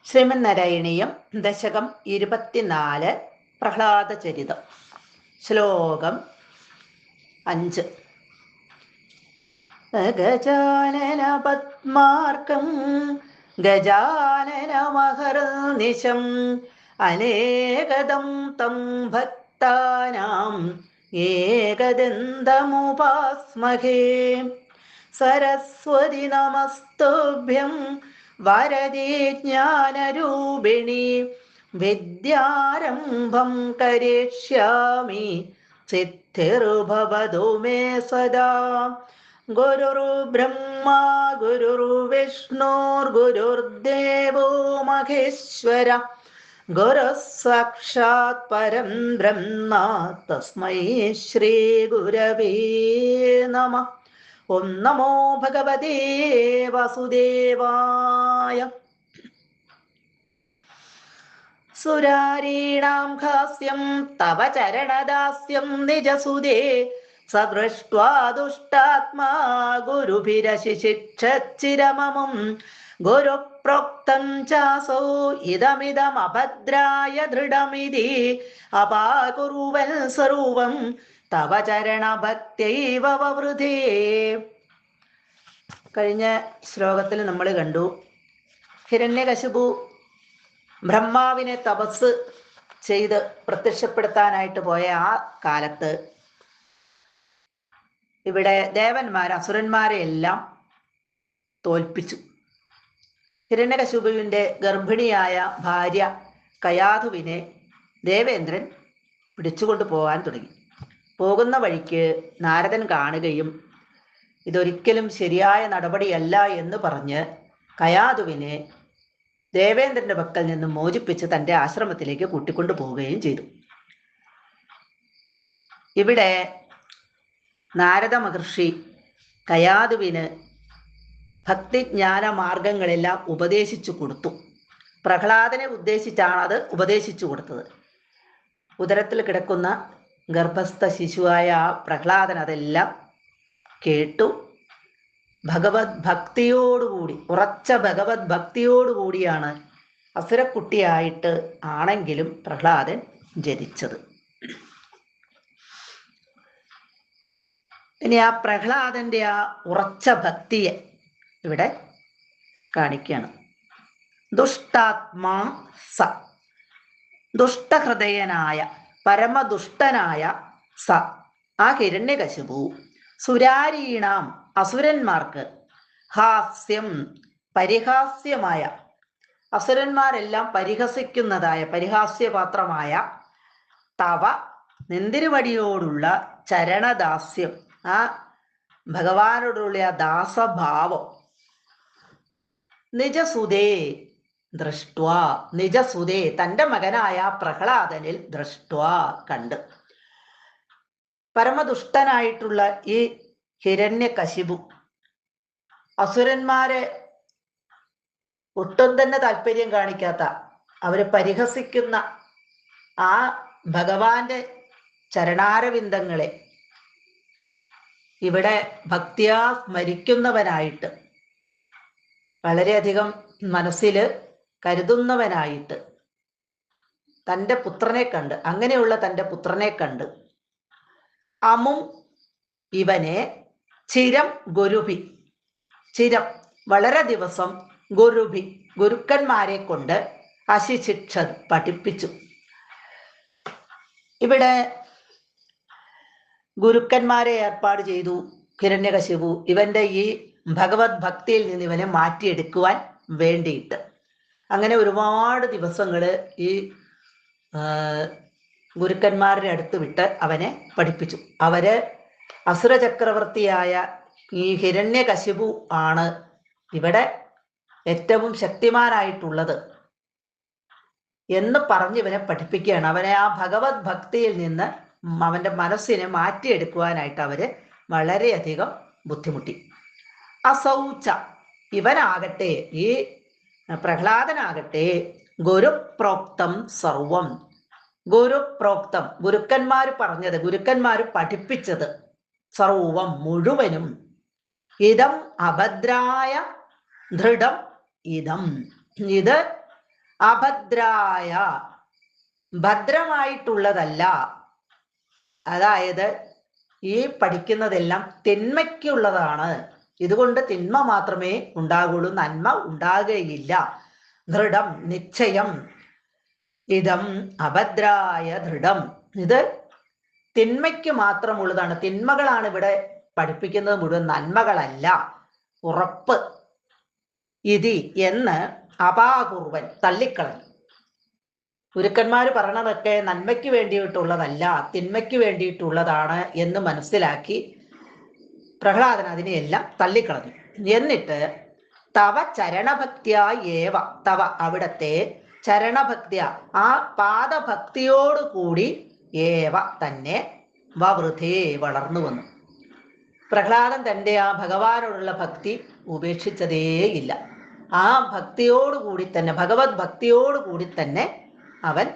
ശ്രീമന്നാരായണീയം ദശകം 24 പ്രഹ്ലാദചരിതം ശ്ലോകം 5. ഗജാനന പത്മാർക്കം ഗജാനനമഹർനിശം അനേകദം തം ഭക്താനാം ഏകദന്തമുപാസ്മഹേ. സരസ്വതി നമസ്തുഭ്യം വരദേ ജ്ഞാനരൂപിണി വിദ്യാരംഭം കരിഷ്യാമി സിദ്ധിർഭവതു മേ സദാ. ഗുരുർബ്രഹ്മാ ഗുരുർവിഷ്ണുർഗുരുർദേവോ മഹേശ്വര ഗുരുഃ സാക്ഷാത് പരം ബ്രഹ്മ തസ്മൈ ശ്രീ ഗുരവേ നമഃ. ഓം നമോ ഭഗവതേ വാസുദേവായ. സുരാരീണാം ഹാസ്യം തവ ചരണദാസ്യം നിജസുതേ സദൃഷ്ട്വാ ദുഷ്ടാത്മാ ഗുരുഭിരശിശിക്ഷച്ചിരമമും. ഗുരുപ്രോക്തം ചാസൗ ഇദമിദമഭദ്രായ ദൃഢമിതി അപാകുറുവൻ സർവം തവ ചരണഭക്ത്യൈവ വവൃധേ. കഴിഞ്ഞ ശ്ലോകത്തിൽ നമ്മൾ കണ്ടു, ഹിരണ്യകശിപു ബ്രഹ്മാവിനെ തപസ് ചെയ്ത് പ്രത്യക്ഷപ്പെടുത്താനായിട്ട് പോയ ആ കാലത്ത് ഇവിടെ അസുരന്മാരെ എല്ലാം തോൽപ്പിച്ചു. ഹിരണ്യകശിപുവിൻ്റെ ഗർഭിണിയായ ഭാര്യ കയാധുവിനെ ദേവേന്ദ്രൻ പിടിച്ചുകൊണ്ടു പോകാൻ തുടങ്ങി. പോകുന്ന വഴിക്ക് നാരദൻ കാണുകയും ഇതൊരിക്കലും ശരിയായ നടപടിയല്ല എന്ന് പറഞ്ഞ് കയാധുവിനെ ദേവേന്ദ്രന്റെ പക്കൽ നിന്ന് മോചിപ്പിച്ച് തൻ്റെ ആശ്രമത്തിലേക്ക് കൂട്ടിക്കൊണ്ടു പോവുകയും ചെയ്തു. ഇവിടെ നാരദ മഹർഷി കയാധുവിന് ഭക്തിജ്ഞാന മാർഗങ്ങളെല്ലാം ഉപദേശിച്ചു കൊടുത്തു. പ്രഹ്ലാദനെ ഉദ്ദേശിച്ചാണ് അത് ഉപദേശിച്ചു കൊടുത്തത്. ഉദരത്തിൽ കിടക്കുന്ന ഗർഭസ്ഥ ശിശുവായ ആ പ്രഹ്ലാദൻ അതെല്ലാം കേട്ടു. ഭഗവത് ഭക്തിയോടുകൂടി, ഉറച്ച ഭഗവത് ഭക്തിയോടുകൂടിയാണ് അസുരക്കുട്ടിയായിട്ട് ആണെങ്കിലും പ്രഹ്ലാദൻ ജനിച്ചത്. ഇനി ആ പ്രഹ്ലാദന്റെ ആ ഉറച്ച ഭക്തിയെ ഇവിടെ കാണിക്കുകയാണ്. ദുഷ്ടാത്മാ സ, ദുഷ്ടഹൃദയനായ പരമദുഷ്ടനായ സ ആ ഹിരണ്യകശിപു സുരാരീണാം അസുരന്മാർക്ക് ഹാസ്യം പരിഹാസ്യമായ, അസുരന്മാരെല്ലാം പരിഹസിക്കുന്നതായ പരിഹാസ്യപാത്രമായ തവ നെന്തിരുവടിയോടുള്ള ചരണദാസ്യം, ആ ഭഗവാനോടുള്ള ആ ദാസഭാവം നിജസുതേ ദൃഷ്ട്വാ, നിജസുതേ തൻ്റെ മകനായ പ്രഹ്ലാദനിൽ ദൃഷ്ട്വാ കണ്ട്. പരമദുഷ്ടനായിട്ടുള്ള ഈ ഹിരണ്യകശിപു അസുരന്മാരെ ഒട്ടും തന്നെ താല്പര്യം കാണിക്കാത്ത, അവരെ പരിഹസിക്കുന്ന ആ ഭഗവാന്റെ ചരണാരവിന്ദങ്ങളെ ഇവിടെ ഭക്തിയാ സ്മരിക്കുന്നവനായിട്ട്, വളരെയധികം മനസ്സിൽ കരുതുന്നവനായിട്ട് തൻ്റെ പുത്രനെ കണ്ട്, അങ്ങനെയുള്ള തൻ്റെ പുത്രനെ കണ്ട് അമും ഇവനെ ചിരം ഗുരുഭി, ചിരം വളരെ ദിവസം ഗുരുഭി ഗുരുക്കന്മാരെ കൊണ്ട് അശിശിക്ഷ പഠിപ്പിച്ചു. ഇവിടെ ഗുരുക്കന്മാരെ ഏർപ്പാട് ചെയ്തു ഹിരണ്യകശിപു ഇവന്റെ ഈ ഭഗവത് ഭക്തിയിൽ നിന്ന് ഇവനെ മാറ്റിയെടുക്കുവാൻ വേണ്ടിയിട്ട്. അങ്ങനെ ഒരുപാട് ദിവസങ്ങൾ ഈ ഗുരുക്കന്മാരുടെ അടുത്ത് വിട്ട് അവനെ പഠിപ്പിച്ചു. അവര് അസുര ചക്രവർത്തിയായ ഈ ഹിരണ്യകശിപു ആണ് ഇവിടെ ഏറ്റവും ശക്തിമാനായിട്ടുള്ളത് എന്ന് പറഞ്ഞ് ഇവനെ പഠിപ്പിക്കുകയാണ്. അവനെ ആ ഭഗവത് ഭക്തിയിൽ നിന്ന് അവന്റെ മനസ്സിനെ മാറ്റിയെടുക്കുവാനായിട്ട് അവര് വളരെയധികം ബുദ്ധിമുട്ടി. അസൗച്ച ഇവനാകട്ടെ, ഈ പ്രഹ്ലാദനാകട്ടെ ഗുരുപ്രോക്തം സർവം, ഗുരുപ്രോക്തം ഗുരുക്കന്മാർ പറഞ്ഞത്, ഗുരുക്കന്മാർ പഠിപ്പിച്ചത് സർവം മുഴുവനും ഇതം അഭദ്രായ ദൃഢം ഇതം, ഇത് അഭദ്രായ ഭദ്രമായിട്ടുള്ളതല്ല. അതായത് ഈ പഠിക്കുന്നതെല്ലാം തിന്മയ്ക്കുള്ളതാണ്. ഇതുകൊണ്ട് തിന്മ മാത്രമേ ഉണ്ടാകുള്ളൂ, നന്മ ഉണ്ടാകുകയില്ല. ദൃഢം നിശ്ചയം. ഇതം അഭദ്രായ ദൃഢം. ഇത് തിന്മയ്ക്ക് മാത്രമുള്ളതാണ്. തിന്മകളാണ് ഇവിടെ പഠിപ്പിക്കുന്നത് മുഴുവൻ, നന്മകളല്ല. ഉറപ്പ്. ഇതി എന്ന് അപാകുർവൻ തള്ളിക്കളഞ്ഞു. ഗുരുക്കന്മാർ പറയണതൊക്കെ നന്മയ്ക്ക് വേണ്ടിയിട്ടുള്ളതല്ല, തിന്മയ്ക്ക് വേണ്ടിയിട്ടുള്ളതാണ് എന്ന് മനസ്സിലാക്കി പ്രഹ്ലാദൻ അതിനെയെല്ലാം തള്ളിക്കളഞ്ഞു. എന്നിട്ട് തവ ചരണഭക്തിയ ഏവ, തവ അവിടത്തെ, ചരണഭക്തിയ ആ പാദഭക്തിയോടുകൂടി, ഏവ തന്നെ, വവൃഥേ വളർന്നു വന്നു. പ്രഹ്ലാദൻ തൻ്റെ ആ ഭഗവാനോടുള്ള ഭക്തി ഉപേക്ഷിച്ചതേയില്ല. ആ ഭക്തിയോടുകൂടി തന്നെ, ഭഗവത് ഭക്തിയോടുകൂടി തന്നെ അവൻ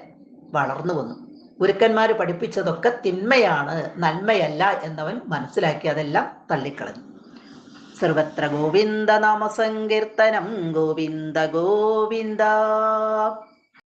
വളർന്നു വന്നു. ഗുരുക്കന്മാർ പഠിപ്പിച്ചതൊക്കെ തിന്മയാണ്, നന്മയല്ല എന്നവൻ മനസ്സിലാക്കി അതെല്ലാം തള്ളിക്കളഞ്ഞു. സർവത്ര ഗോവിന്ദ നാമസങ്കീർത്തനം, ഗോവിന്ദ ഗോവിന്ദ.